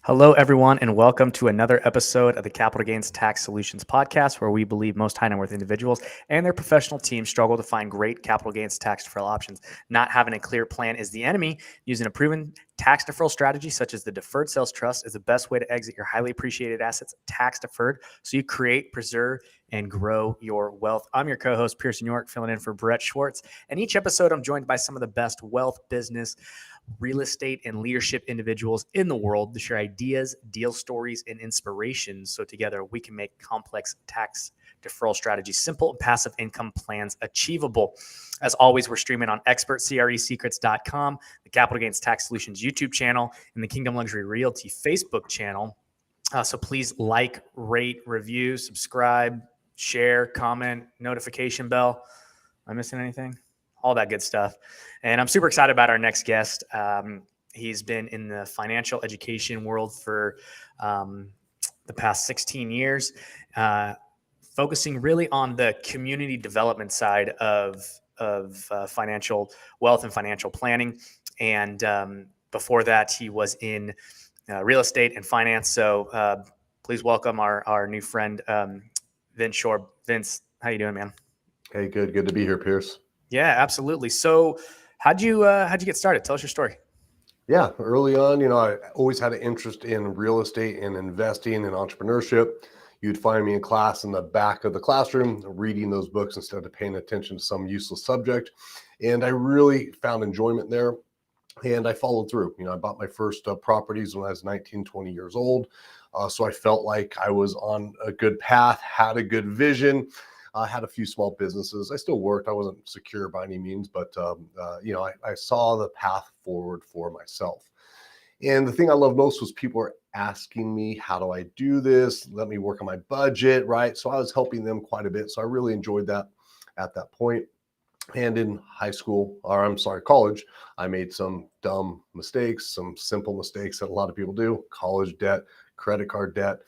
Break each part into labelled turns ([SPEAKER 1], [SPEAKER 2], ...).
[SPEAKER 1] Hello, everyone, and welcome to another episode of the Capital Gains Tax Solutions podcast, where we believe most high net worth individuals and their professional teams struggle to find great capital gains tax deferral options. Not having a clear plan is the enemy. Using a proven tax deferral strategy, such as the deferred sales trust, is the best way to exit your highly appreciated assets tax deferred so you create, preserve, and grow your wealth. I'm your co-host, Pearson York, filling in for Brett Schwartz. And each episode, I'm joined by some of the best wealth, business, real estate, and leadership individuals in the world to share ideas, deal stories, and inspirations so together we can make complex tax deferral strategies simple and passive income plans achievable. As always, we're streaming on expertcresecrets.com, the Capital Gains Tax Solutions YouTube channel, and the Kingdom Luxury Realty Facebook channel. So please like, rate, review, subscribe, share, comment, notification bell. Am I missing anything? All that good stuff. And I'm super excited about our next guest. He's been in the financial education world for the past 16 years, focusing really on the community development side of financial wealth and financial planning. And before that, he was in real estate and finance. So please welcome our new friend, Vince Shorb. Vince, how you doing, man?
[SPEAKER 2] Hey, good to be here, Pierce.
[SPEAKER 1] Yeah, absolutely. So how'd you get started? Tell us your story.
[SPEAKER 2] Yeah, early on, I always had an interest in real estate and investing and entrepreneurship. You'd find me in class in the back of the classroom reading those books instead of paying attention to some useless subject. And I really found enjoyment there. And I followed through. I bought my first properties when I was 19, 20 years old. So I felt like I was on a good path, had a good vision. I had a few small businesses. I still worked. I wasn't secure by any means, but I saw the path forward for myself. And the thing I love most was people were asking me, how do I do this? Let me work on my budget, right? So I was helping them quite a bit. So I really enjoyed that at that point. And in college, I made some dumb mistakes, some simple mistakes that a lot of people do: college debt, credit card debt.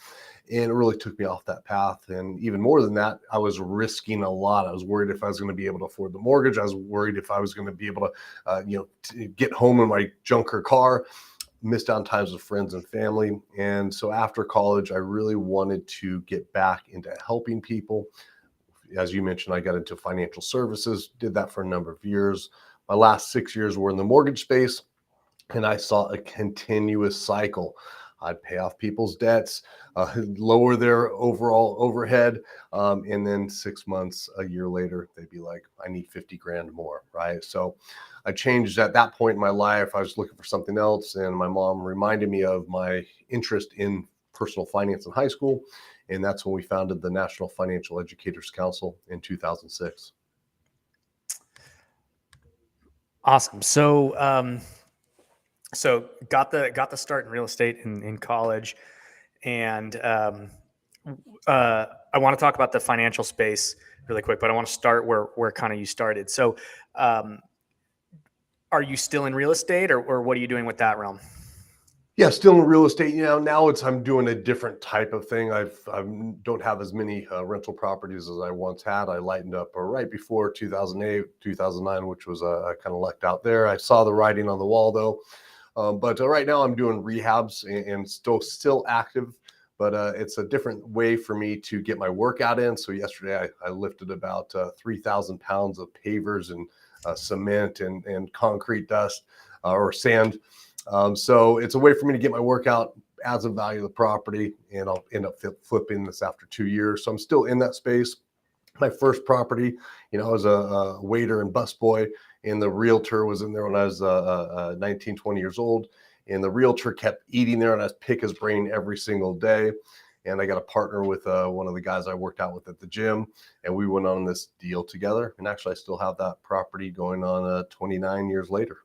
[SPEAKER 2] And it really took me off that path. And even more than that, I was risking a lot. I was worried if I was going to be able to afford the mortgage. I was worried if I was going to be able to, get home in my junker car, missed out on times with friends and family. And so after college, I really wanted to get back into helping people. As you mentioned, I got into financial services, did that for a number of years. My last 6 years were in the mortgage space, and I saw a continuous cycle. I'd pay off people's debts, lower their overall overhead, and then 6 months, a year later, they'd be like, I need 50 grand more, right? So I changed at that point in my life. I was looking for something else, and my mom reminded me of my interest in personal finance in high school, and that's when we founded the National Financial Educators Council in 2006.
[SPEAKER 1] Awesome. So got the start in real estate in college, and I want to talk about the financial space really quick, but I want to start where kind of you started. So are you still in real estate, or what are you doing with that realm?
[SPEAKER 2] Yeah, still in real estate. Now I'm doing a different type of thing. I don't have as many rental properties as I once had. I lightened up right before 2008, 2009, which was I kind of lucked out there. I saw the writing on the wall though. But right now I'm doing rehabs and still active, but it's a different way for me to get my workout in. So yesterday I lifted about 3,000 pounds of pavers and cement and concrete dust or sand. So it's a way for me to get my workout, adds a value of the property, and I'll end up flipping this after 2 years. So I'm still in that space. My first property, I was a waiter and busboy, and the realtor was in there when I was 19, 20 years old. And the realtor kept eating there, and I was pick his brain every single day. And I got a partner with one of the guys I worked out with at the gym, and we went on this deal together. And actually, I still have that property going on 29 years later.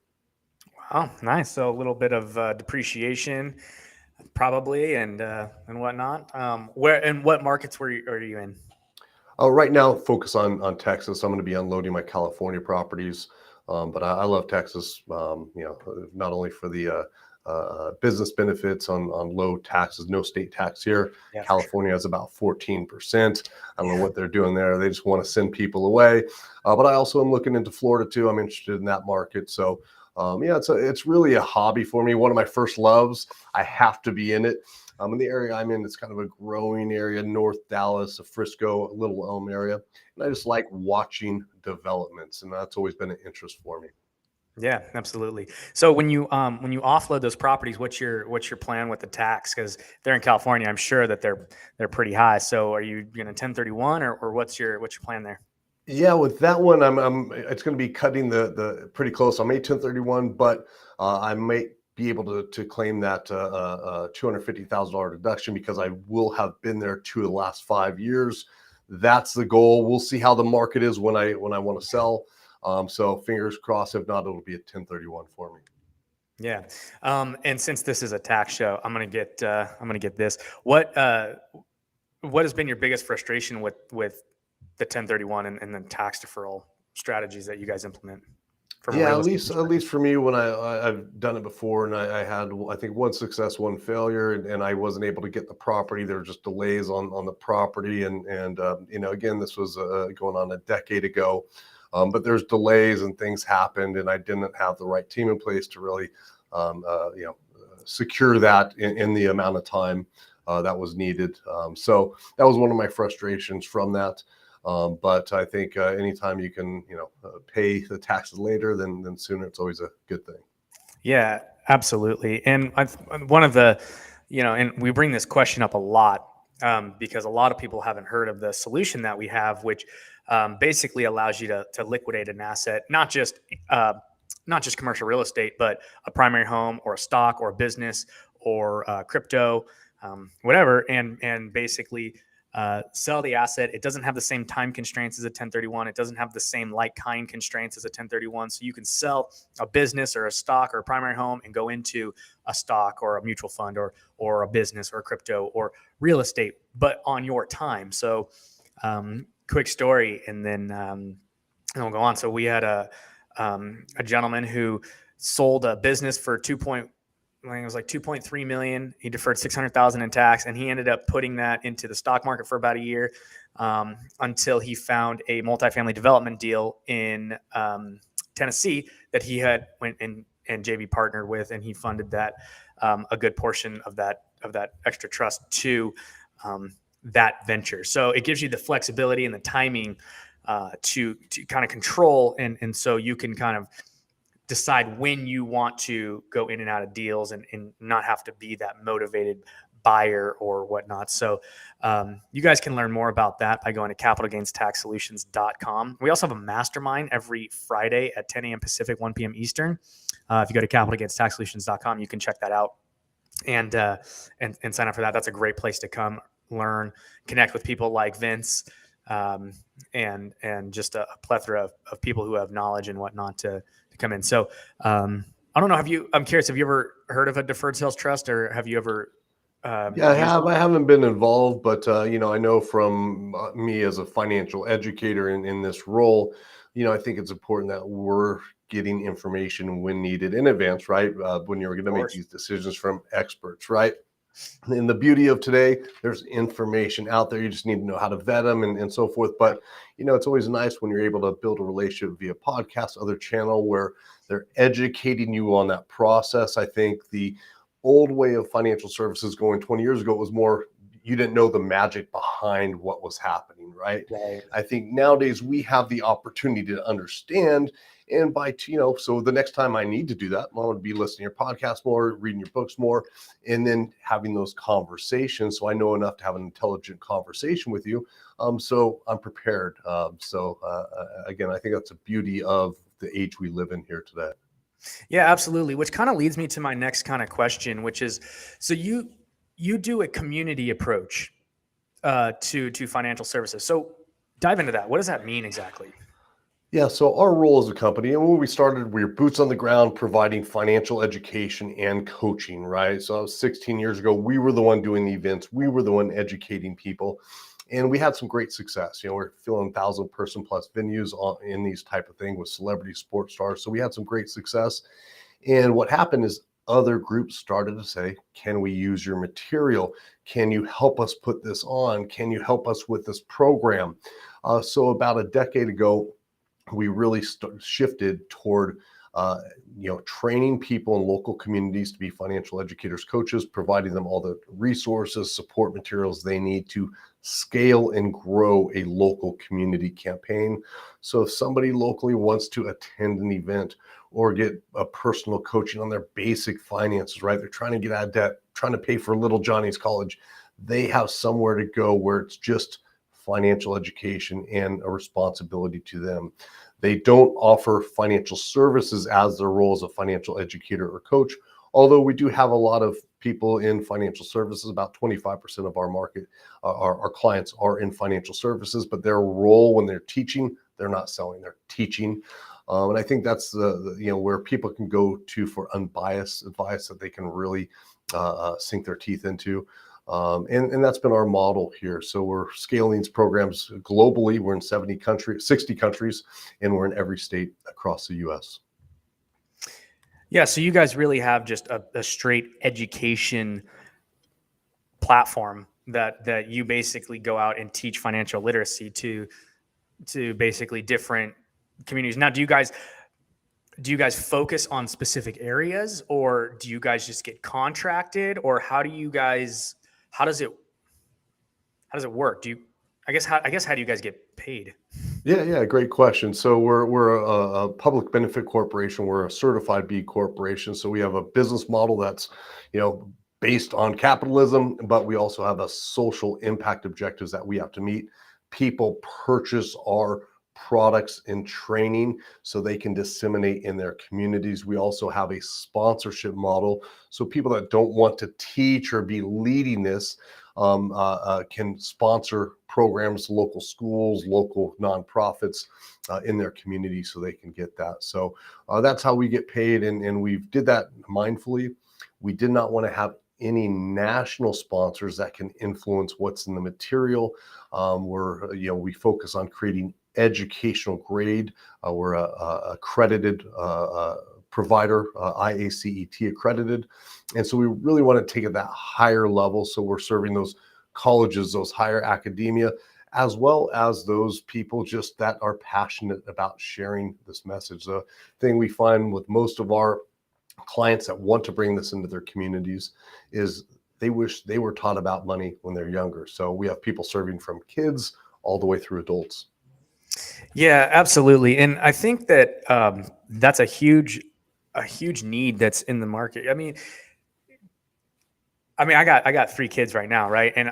[SPEAKER 1] Wow, nice. So a little bit of depreciation, probably, and whatnot. What markets are you in?
[SPEAKER 2] Right now, focus on Texas. I'm going to be unloading my California properties, but I love Texas. Not only for the business benefits on low taxes, no state tax here.
[SPEAKER 1] Yeah, for
[SPEAKER 2] California has about 14%. I don't know what they're doing there. They just want to send people away. But I also am looking into Florida too. I'm interested in that market. So Yeah, it's really a hobby for me. One of my first loves. I have to be in it. In the area I'm in, it's kind of a growing area, North Dallas, Frisco, Little Elm area, and I just like watching developments, and that's always been an interest for me.
[SPEAKER 1] Yeah, absolutely. So when you offload those properties, what's your plan with the tax? Because they're in California, I'm sure that they're pretty high. So are you going to 1031 or what's your plan there?
[SPEAKER 2] Yeah, with that one, it's going to be cutting the pretty close. I made 1031, but I may be able to claim that $250,000 deduction because I will have been there 2 of the last 5 years. That's the goal. We'll see how the market is when I want to sell. So fingers crossed. If not, it'll be a 1031 for me.
[SPEAKER 1] Yeah. And since this is a tax show, I'm gonna get this. What has been your biggest frustration with the 1031 and the tax deferral strategies that you guys implement from a
[SPEAKER 2] Yeah,
[SPEAKER 1] real
[SPEAKER 2] at
[SPEAKER 1] estate
[SPEAKER 2] least at
[SPEAKER 1] perspective?
[SPEAKER 2] least for me, when I've done it before, and I had I think one success, one failure, and I wasn't able to get the property. There were just delays on the property, and again, this was going on a decade ago, but there's delays and things happened, and I didn't have the right team in place to really, secure that in the amount of time that was needed. So that was one of my frustrations from that. But I think anytime you can, pay the taxes later than sooner, it's always a good thing.
[SPEAKER 1] Yeah, absolutely. And one of the, and we bring this question up a lot because a lot of people haven't heard of the solution that we have, which basically allows you to liquidate an asset, not just commercial real estate, but a primary home or a stock or a business or crypto, whatever, and basically sell the asset. It doesn't have the same time constraints as a 1031. It doesn't have the same like kind constraints as a 1031. So you can sell a business or a stock or a primary home and go into a stock or a mutual fund or a business or a crypto or real estate, but on your time. So quick story, and we'll go on. So we had a gentleman who sold a business for I think it was like 2.3 million. He deferred 600,000 in tax, and he ended up putting that into the stock market for about a year until he found a multifamily development deal in Tennessee that he had went and JV partnered with, and he funded that a good portion of that extra trust to that venture. So it gives you the flexibility and the timing to kind of control, and so you can kind of decide when you want to go in and out of deals and not have to be that motivated buyer or whatnot. So you guys can learn more about that by going to capitalgainstaxsolutions.com. We also have a mastermind every Friday at 10 a.m. Pacific, 1 p.m. Eastern. If you go to capitalgainstaxsolutions.com, you can check that out and sign up for that. That's a great place to come learn, connect with people like Vince, and just a plethora of people who have knowledge and whatnot to come in. So I don't know. I'm curious. Have you ever heard of a deferred sales trust, or have you ever
[SPEAKER 2] Yeah, I
[SPEAKER 1] used
[SPEAKER 2] have.
[SPEAKER 1] one?
[SPEAKER 2] I haven't been involved, but I know from me as a financial educator in this role, I think it's important that we're getting information when needed in advance, right? When you're going
[SPEAKER 1] Of
[SPEAKER 2] to make
[SPEAKER 1] course.
[SPEAKER 2] these decisions from experts, right? And the beauty of today, there's information out there. You just need to know how to vet them and so forth. But it's always nice when you're able to build a relationship via podcast, other channel where they're educating you on that process. I think the old way of financial services going 20 years ago was more you didn't know the magic behind what was happening, right?
[SPEAKER 1] Right.
[SPEAKER 2] I think nowadays we have the opportunity to understand, and so the next time I need to do that, I'm going to be listening to your podcast more, reading your books more, and then having those conversations so I know enough to have an intelligent conversation with you. So I'm prepared. Again, I think that's the beauty of the age we live in here today.
[SPEAKER 1] Yeah, absolutely. Which kind of leads me to my next kind of question, which is, so you do a community approach to financial services. So dive into that. What does that mean exactly?
[SPEAKER 2] Yeah, so our role as a company, and when we started, we were boots on the ground providing financial education and coaching, right? So that was 16 years ago. We were the one doing the events, we were the one educating people, and we had some great success. We're filling 1,000-person plus venues in these type of thing with celebrity sports stars. So we had some great success. And what happened is other groups started to say, can we use your material? Can you help us put this on? Can you help us with this program? So about a decade ago, we really shifted toward uh, training people in local communities to be financial educators, coaches, providing them all the resources, support materials they need to scale and grow a local community campaign. So if somebody locally wants to attend an event or get a personal coaching on their basic finances, right? They're trying to get out of debt, trying to pay for little Johnny's college. They have somewhere to go where it's just financial education and a responsibility to them. They don't offer financial services as their role as a financial educator or coach, although we do have a lot of people in financial services. About 25% of our market, our clients are in financial services, but their role when they're teaching, they're not selling, they're teaching. And I think that's the where people can go to for unbiased advice that they can really sink their teeth into. And that's been our model here. So we're scaling these programs globally. We're in 60 countries, and we're in every state across the U.S.
[SPEAKER 1] Yeah, so you guys really have just a straight education platform that you basically go out and teach financial literacy to basically different communities. Now, do you guys focus on specific areas, or do you guys just get contracted, or how does it work? How do you guys get paid?
[SPEAKER 2] Yeah, great question. So we're a public benefit corporation. We're a certified B corporation. So we have a business model that's, based on capitalism, but we also have a social impact objectives that we have to meet. People purchase our products and training so they can disseminate in their communities. We also have a sponsorship model. So people that don't want to teach or be leading this can sponsor programs, local schools, local nonprofits in their community so they can get that. So that's how we get paid. And we did that mindfully. We did not want to have any national sponsors that can influence what's in the material. We focus on creating educational grade. We're a accredited provider, IACET accredited. And so we really want to take it that higher level. So we're serving those colleges, those higher academia, as well as those people just that are passionate about sharing this message. The thing we find with most of our clients that want to bring this into their communities is they wish they were taught about money when they're younger. So we have people serving from kids all the way through adults.
[SPEAKER 1] Yeah, absolutely. And I think that that's a huge need that's in the market. I mean, I got 3 kids right now, right? And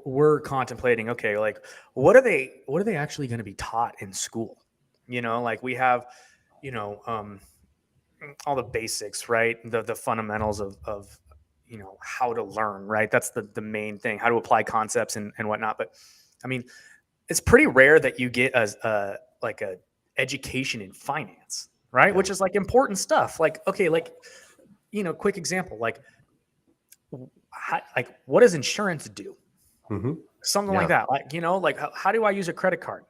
[SPEAKER 1] we're contemplating, okay, like what are they actually going to be taught in school? Like we have, all the basics, right? The fundamentals of how to learn, right? That's the main thing, how to apply concepts and whatnot. But I mean, it's pretty rare that you get a education in finance, right?
[SPEAKER 2] Yeah.
[SPEAKER 1] Which is like important stuff. Like, okay, like, quick example, like what does insurance do?
[SPEAKER 2] Mm-hmm.
[SPEAKER 1] Something
[SPEAKER 2] Yeah.
[SPEAKER 1] like that. Like, like how do I use a credit card?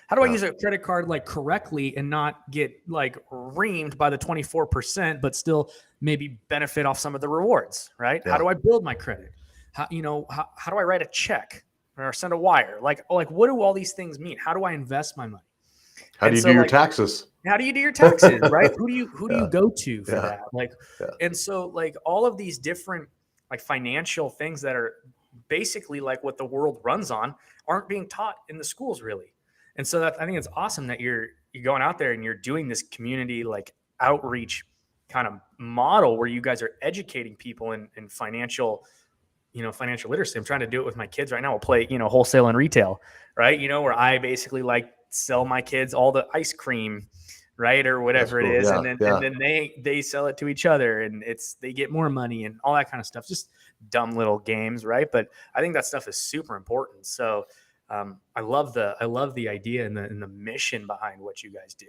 [SPEAKER 1] How do I
[SPEAKER 2] Yeah.
[SPEAKER 1] use a credit card like correctly and not get like reamed by the 24%, but still maybe benefit off some of the rewards, right?
[SPEAKER 2] Yeah.
[SPEAKER 1] How do I build my credit? How do I write a check or send a wire? Like what do all these things mean? How do I invest my money?
[SPEAKER 2] How do you do your taxes?
[SPEAKER 1] How do you do your taxes, right? Who do
[SPEAKER 2] Yeah.
[SPEAKER 1] you go to for
[SPEAKER 2] Yeah.
[SPEAKER 1] that? Like,
[SPEAKER 2] Yeah.
[SPEAKER 1] and so like all of these different like financial things that are basically like what the world runs on aren't being taught in the schools really. And so I think it's awesome that you're going out there and you're doing this community like outreach kind of model where you guys are educating people in financial, financial literacy. I'm trying to do it with my kids right now. We'll play, wholesale and retail, right? Where I basically like sell my kids all the ice cream, right? Or whatever it is.
[SPEAKER 2] Yeah.
[SPEAKER 1] And then they sell it to each other and they get more money and all that kind of stuff. Just dumb little games, right? But I think that stuff is super important. So I love the idea and the mission behind what you guys do.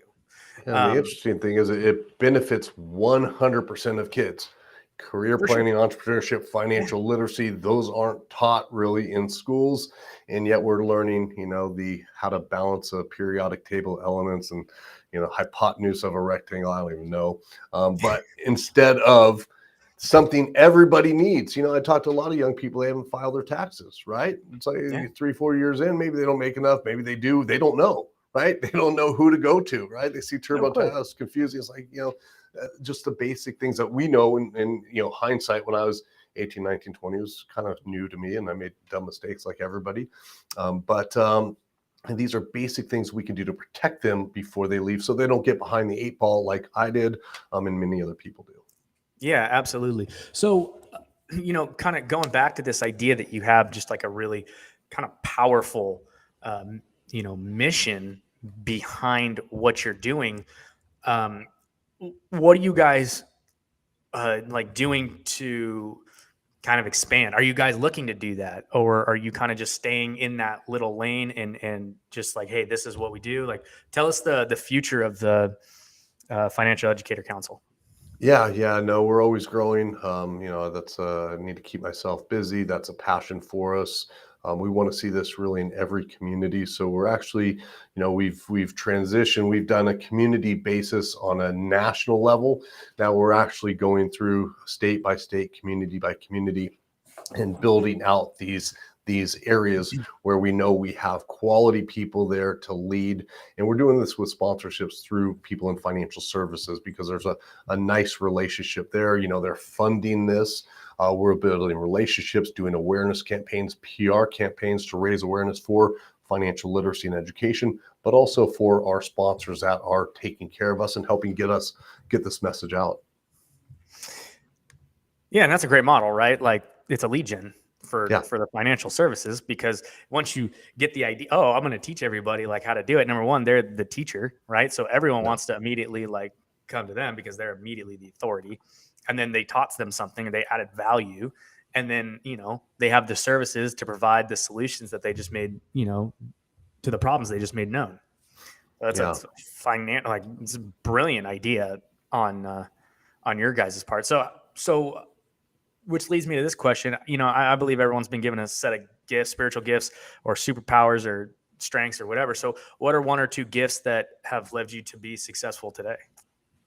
[SPEAKER 2] And the interesting thing is it benefits 100% of kids. Career
[SPEAKER 1] For sure.
[SPEAKER 2] planning, entrepreneurship, financial literacy, those aren't taught really in schools. And yet we're learning, how to balance a periodic table of elements and, hypotenuse of a rectangle. I don't even know. But instead of something everybody needs. I talk to a lot of young people, they haven't filed their taxes, right? It's like 3-4 years in, maybe they don't make enough, maybe they do, they don't know, right? They don't know who to go to, right? They see
[SPEAKER 1] Of course.
[SPEAKER 2] TurboTask, confusing. It's like, just the basic things that we know. And hindsight, when I was 18, 19, 20, was kind of new to me, and I made dumb mistakes like everybody. But and these are basic things we can do to protect them before they leave, so they don't get behind the eight ball like I did, and many other people do.
[SPEAKER 1] Yeah, absolutely. So, kind of going back to this idea that you have just like a really kind of powerful, um, mission behind what you're doing. Um, what are you guys like doing to kind of expand? Are you guys looking to do that, or are you kind of just staying in that little lane and just like, hey, this is what we do? Like, tell us the future of the Financial Educator Council.
[SPEAKER 2] Yeah, no, we're always growing. That's I need to keep myself busy. That's a passion for us. We want to see this really in every community. So we're actually, we've transitioned. We've done a community basis on a national level. Now we're actually going through state by state, community by community, and building out these areas where we know we have quality people there to lead. And we're doing this with sponsorships through people in financial services, because there's a nice relationship there. They're funding this. We're building relationships, doing awareness campaigns, PR campaigns to raise awareness for financial literacy and education, but also for our sponsors that are taking care of us and helping get this message out.
[SPEAKER 1] Yeah, and that's a great model, right? Like, it's a lead gen for
[SPEAKER 2] Yeah.
[SPEAKER 1] the financial services, because once you get the idea, oh, I'm going to teach everybody like how to do it. Number one, they're the teacher, right? So everyone
[SPEAKER 2] Yeah.
[SPEAKER 1] wants to immediately like come to them because they're immediately the authority. And then they taught them something and they added value. And then, they have the services to provide the solutions that they just made, to the problems they just made known. So that's
[SPEAKER 2] Yeah.
[SPEAKER 1] like it's a brilliant idea on your guys' part. So which leads me to this question. I believe everyone's been given a set of gifts, spiritual gifts, or superpowers, or strengths, or whatever. So, what are one or two gifts that have led you to be successful today?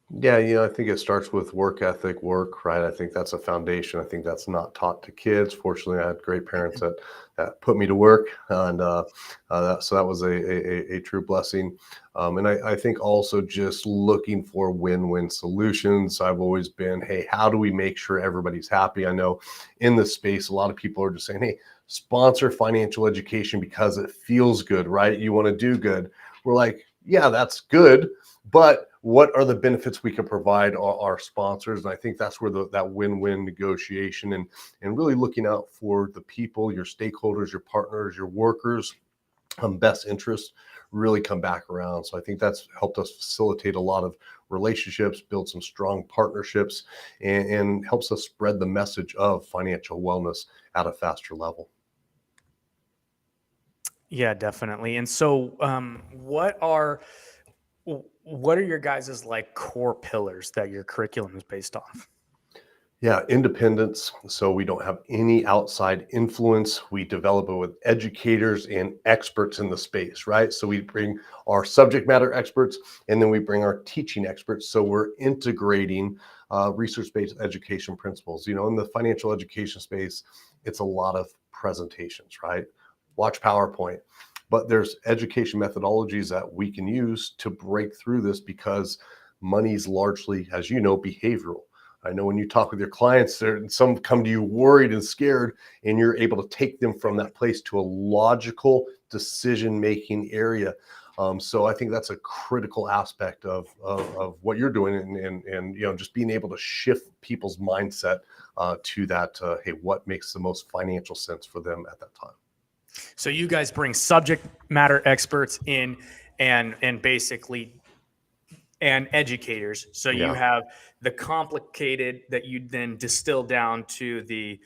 [SPEAKER 2] Yeah, I think it starts with work ethic, right? I think that's a foundation. I think that's not taught to kids. Fortunately, I had great parents that put me to work, and so that was a true blessing. And I think also just looking for win-win solutions. I've always been, hey, how do we make sure everybody's happy? I know in this space, a lot of people are just saying, hey, sponsor financial education because it feels good, right? You want to do good. We're like, yeah, that's good, but what are the benefits we can provide our sponsors? And I think that's where that win-win negotiation and really looking out for the people, your stakeholders, your partners, your workers, best interest really come back around. So I think that's helped us facilitate a lot of relationships, build some strong partnerships, and helps us spread the message of financial wellness at a faster level.
[SPEAKER 1] Yeah, definitely. And so, what are your guys' like core pillars that your curriculum is based off?
[SPEAKER 2] Yeah, independence. So we don't have any outside influence. We develop it with educators and experts in the space, right? So we bring our subject matter experts, and then we bring our teaching experts. So we're integrating research-based education principles. In the financial education space, it's a lot of presentations, right? Watch PowerPoint. But there's education methodologies that we can use to break through this, because money's largely, as you know, behavioral. I know when you talk with your clients, some come to you worried and scared, and you're able to take them from that place to a logical decision-making area. So I think that's a critical aspect of what you're doing, and just being able to shift people's mindset to that. Hey, what makes the most financial sense for them at that time?
[SPEAKER 1] So you guys bring subject matter experts in, and basically, and educators. So you
[SPEAKER 2] Yeah.
[SPEAKER 1] have the complicated that you then distill down to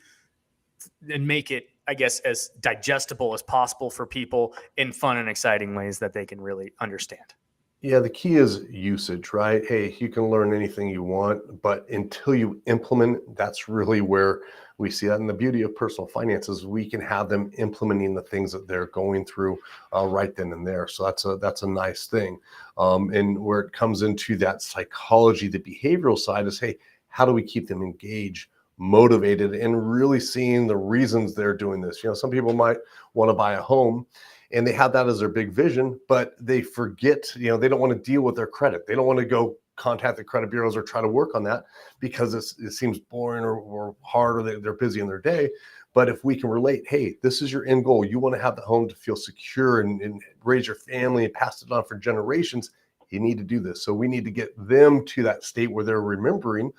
[SPEAKER 1] and make it, I guess, as digestible as possible for people in fun and exciting ways that they can really understand.
[SPEAKER 2] Yeah, the key is usage, right? Hey, you can learn anything you want, but until you implement, that's really where we see that. And the beauty of personal finance is we can have them implementing the things that they're going through right then and there. So that's a nice thing. And where it comes into that psychology, the behavioral side is, hey, how do we keep them engaged, motivated, and really seeing the reasons they're doing this? Some people might want to buy a home, and they have that as their big vision, but they forget, they don't want to deal with their credit. They don't want to go contact the credit bureaus or try to work on that because it seems boring or hard, or they're busy in their day. But if we can relate, hey, this is your end goal. You want to have the home to feel secure and raise your family and pass it on for generations. You need to do this. So we need to get them to that state where they're remembering,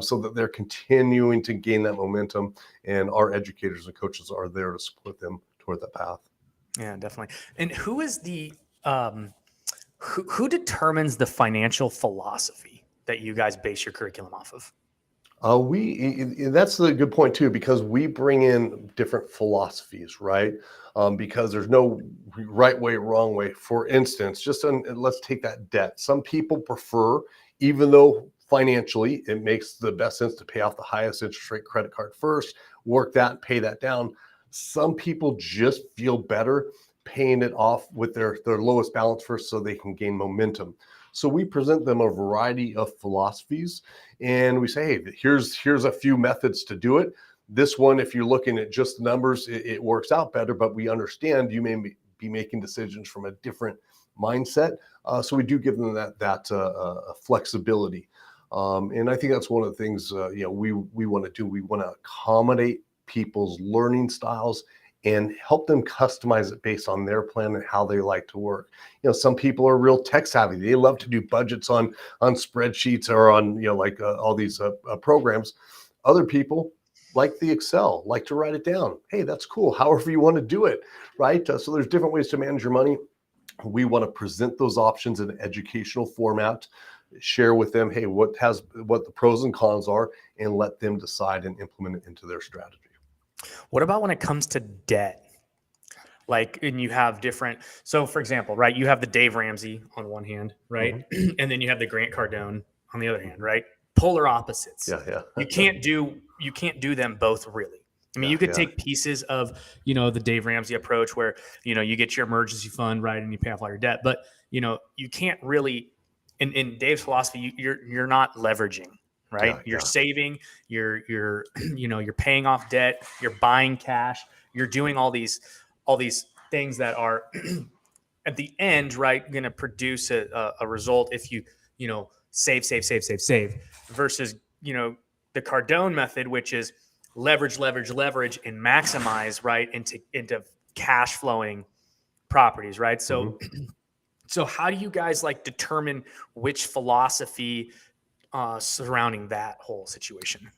[SPEAKER 2] so that they're continuing to gain that momentum. And our educators and coaches are there to support them toward that path.
[SPEAKER 1] Yeah, definitely. And who is the who determines the financial philosophy that you guys base your curriculum off of?
[SPEAKER 2] That's a good point too, because we bring in different philosophies, right? Because there's no right way, wrong way. For instance, let's take that debt. Some people prefer, even though financially it makes the best sense to pay off the highest interest rate credit card first, work that and pay that down. Some people just feel better paying it off with their lowest balance first so they can gain momentum. So we present them a variety of philosophies, and we say, hey, here's a few methods to do it. This one, if you're looking at just the numbers, it works out better, but we understand you may be making decisions from a different mindset. So we do give them that flexibility. And I think that's one of the things we want to do. We want to accommodate people's learning styles and help them customize it based on their plan and how they like to work. Some people are real tech savvy. They love to do budgets on spreadsheets or on all these programs. Other people like the Excel, like to write it down. Hey, that's cool. However you want to do it, right? So there's different ways to manage your money. We want to present those options in an educational format, share with them, hey, what the pros and cons are, and let them decide and implement it into their strategy.
[SPEAKER 1] What about when it comes to debt? And you have different, so for example, right, you have the Dave Ramsey on one hand, right? Mm-hmm. And then you have the Grant Cardone on the other hand, right? Polar opposites.
[SPEAKER 2] Yeah.
[SPEAKER 1] you can't do them both really. I mean, you could take pieces of, the Dave Ramsey approach where, you get your emergency fund, right, and you pay off all your debt. But, you can't really, in Dave's philosophy, you're not leveraging, right? You're saving, you're paying off debt, you're buying cash, you're doing all these things that are at the end, right, going to produce a result if you save versus the Cardone method, which is leverage and maximize, right, into cash flowing properties, right? So so how do you guys determine which philosophy surrounding that whole situation?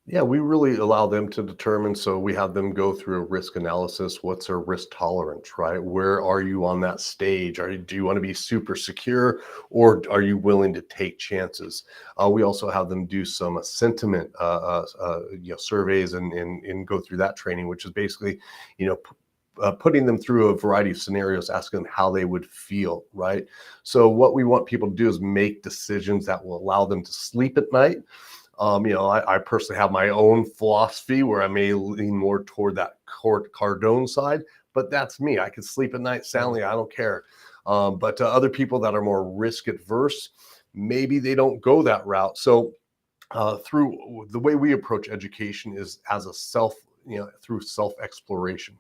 [SPEAKER 2] Yeah, we really allow them to determine. So we have them go through a risk analysis. What's their risk tolerance, right? Where are you on that stage? Do you want to be super secure, or are you willing to take chances? We also have them do some sentiment surveys and go through that training, which is basically, putting them through a variety of scenarios, asking them how they would feel, right? So what we want people to do is make decisions that will allow them to sleep at night. I personally have my own philosophy where I may lean more toward that Cardone side, but that's me. I can sleep at night soundly. I don't care. But other people that are more risk adverse, maybe they don't go that route. So through the way we approach education is as through self exploration.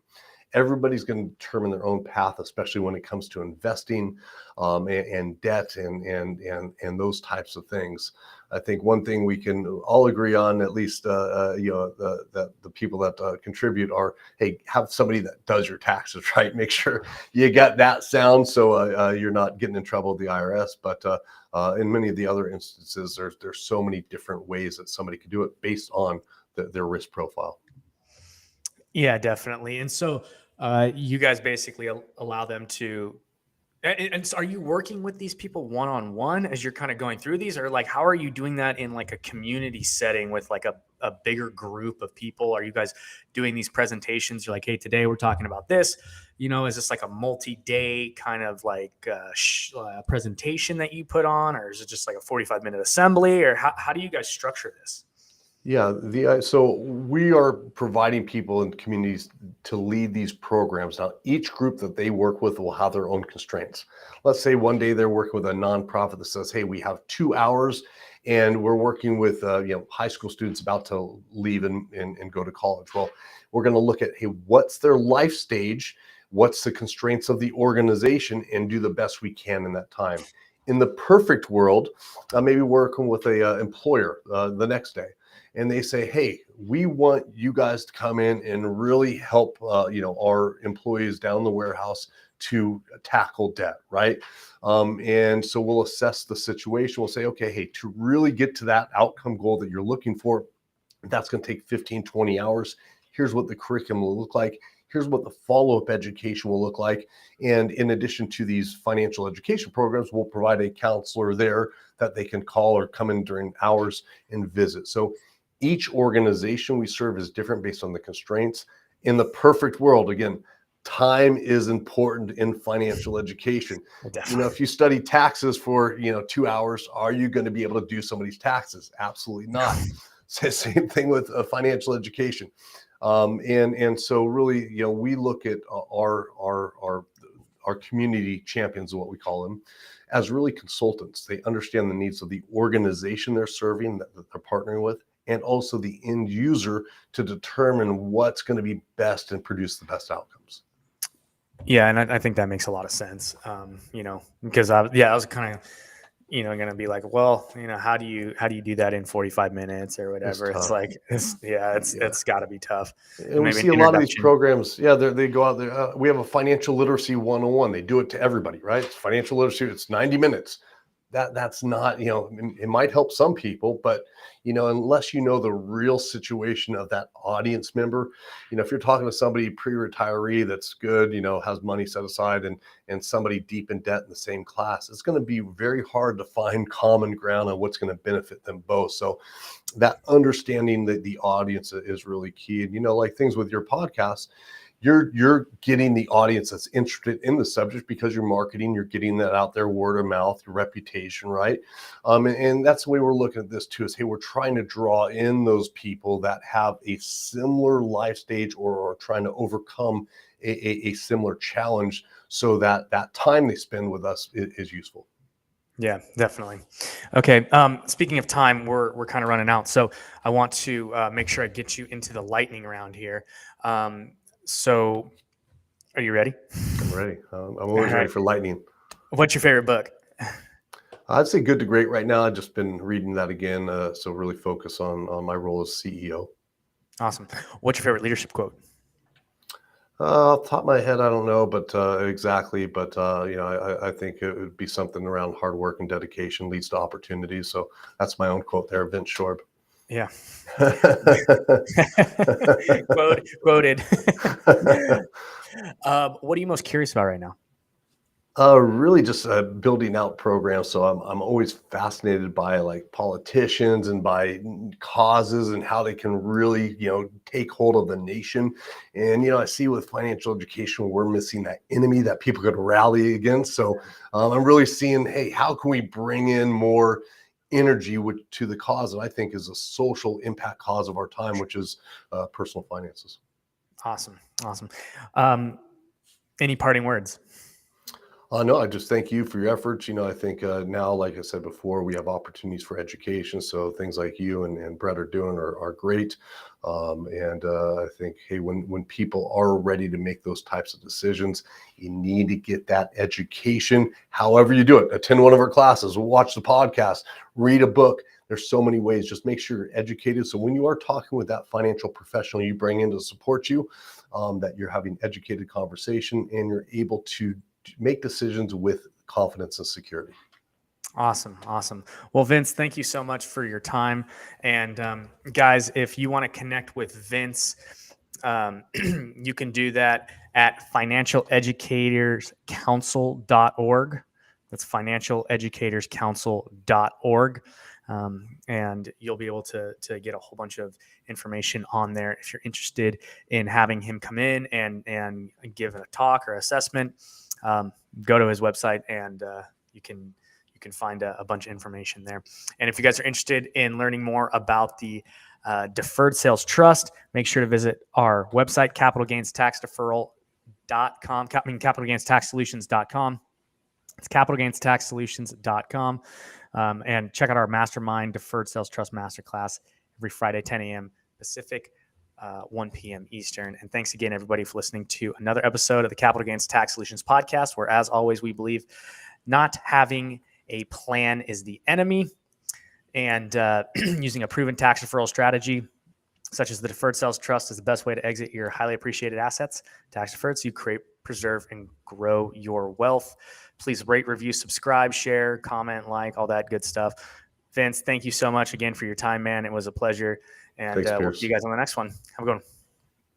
[SPEAKER 2] Everybody's going to determine their own path, especially when it comes to investing and debt and those types of things. I think one thing we can all agree on, at least the people that contribute, are, hey, have somebody that does your taxes, right? Make sure you got that sound so you're not getting in trouble with the IRS. But in many of the other instances, there's so many different ways that somebody could do it based on their risk profile.
[SPEAKER 1] Yeah, definitely. And so you guys basically allow them to, and so are you working with these people one-on-one as you're kind of going through these, or how are you doing that in a community setting with a bigger group of people? Are you guys doing these presentations? You're like, hey, today we're talking about this, is this a multi-day kind of presentation that you put on, or is it just a 45-minute assembly, or how do you guys structure this?
[SPEAKER 2] Yeah, so we are providing people in communities to lead these programs. Now, each group that they work with will have their own constraints. Let's say one day they're working with a nonprofit that says, hey, we have 2 hours and we're working with high school students about to leave and go to college. Well, we're going to look at, hey, what's their life stage? what's the constraints of the organization, and do the best we can in that time. In the perfect world, maybe working with a employer the next day, and they say, hey, we want you guys to come in and really help our employees down the warehouse to tackle debt, right? And so we'll assess the situation. We'll say, okay, hey, to really get to that outcome goal that you're looking for, that's going to take 15, 20 hours. Here's what the curriculum will look like. Here's what the follow-up education will look like. And in addition to these financial education programs, we'll provide a counselor there that they can call or come in during hours and visit. So each organization we serve is different based on the constraints. In the perfect world, again, time is important in financial education.
[SPEAKER 1] Definitely.
[SPEAKER 2] If you study taxes for 2 hours, are you going to be able to do somebody's taxes? Absolutely not. Same thing with financial education. And so really, we look at our community champions, what we call them, as really consultants. They understand the needs of the organization they're serving, that they're partnering with, and also the end user, to determine what's going to be best and produce the best outcomes.
[SPEAKER 1] Yeah, and I think that makes a lot of sense. Because I was kind of going to be like, well, how do you do that in 45 minutes or whatever? It's like, it's got to be tough.
[SPEAKER 2] And we
[SPEAKER 1] Maybe
[SPEAKER 2] see
[SPEAKER 1] an
[SPEAKER 2] a lot of these
[SPEAKER 1] introduction.
[SPEAKER 2] programs. Yeah, they go out there. We have a financial literacy 101. They do it to everybody, right? It's financial literacy. It's 90 minutes. That's not, it might help some people, but unless you know the real situation of that audience member, if you're talking to somebody pre-retiree that's good, has money set aside, and somebody deep in debt in the same class, it's going to be very hard to find common ground on what's going to benefit them both. So that understanding the audience is really key. And like things with your podcast, you're getting the audience that's interested in the subject because you're marketing, you're getting that out there, word of mouth, your reputation, right? And that's the way we're looking at this too, is, hey, we're trying to draw in those people that have a similar life stage or are trying to overcome a similar challenge, so that time they spend with us is useful.
[SPEAKER 1] Yeah, definitely. Okay. Speaking of time, we're kind of running out, so I want to make sure I get you into the lightning round here. So, are you ready?
[SPEAKER 2] I'm ready. I'm
[SPEAKER 1] All
[SPEAKER 2] always ready
[SPEAKER 1] right.
[SPEAKER 2] for lightning.
[SPEAKER 1] What's your favorite book?
[SPEAKER 2] I'd say Good to Great right now. I've just been reading that again, so really focus on my role as CEO.
[SPEAKER 1] Awesome. What's your favorite leadership quote?
[SPEAKER 2] Off the top of my head, I don't know, but exactly. But I think it would be something around hard work and dedication leads to opportunities. So that's my own quote there, Vince Shorb.
[SPEAKER 1] Yeah. Quoted. What are you most curious about right now?
[SPEAKER 2] Really just building out programs. So I'm always fascinated by like politicians and by causes and how they can really, take hold of the nation. And, I see with financial education, we're missing that enemy that people could rally against. So I'm really seeing, hey, how can we bring in more energy to the cause that I think is a social impact cause of our time, which is personal finances.
[SPEAKER 1] Awesome. Any parting words?
[SPEAKER 2] No, I just thank you for your efforts. I think now, like I said before, we have opportunities for education. So things like you and Brett are doing are great. And I think, hey, when people are ready to make those types of decisions, you need to get that education. However you do it, attend one of our classes, watch the podcast, read a book. There's so many ways. Just make sure you're educated. So when you are talking with that financial professional you bring in to support you, that you're having educated conversation and you're able to make decisions with confidence and security.
[SPEAKER 1] Awesome. Well, Vince, thank you so much for your time. And guys, if you want to connect with Vince, you can do that at financialeducatorscouncil.org. That's financialeducatorscouncil.org. And you'll be able to get a whole bunch of information on there if you're interested in having him come in and give a talk or assessment. Go to his website and you can find a bunch of information there. And if you guys are interested in learning more about the deferred sales trust, make sure to visit our website, capitalgainstaxdeferral.com. capitalgainstaxsolutions.com. It's capitalgainstaxsolutions.com. And check out our mastermind deferred sales trust masterclass every Friday, 10 a.m. Pacific. 1 p.m. Eastern. And thanks again, everybody, for listening to another episode of the Capital Gains Tax Solutions podcast, where, as always, we believe not having a plan is the enemy, and using a proven tax deferral strategy, such as the deferred sales trust, is the best way to exit your highly appreciated assets, tax deferred, so you create, preserve, and grow your wealth. Please rate, review, subscribe, share, comment, like, all that good stuff. Vince, thank you so much again for your time, man. It was a pleasure. And
[SPEAKER 2] Thanks,
[SPEAKER 1] we'll
[SPEAKER 2] Pierce.
[SPEAKER 1] see you guys on the next one. Have a good one.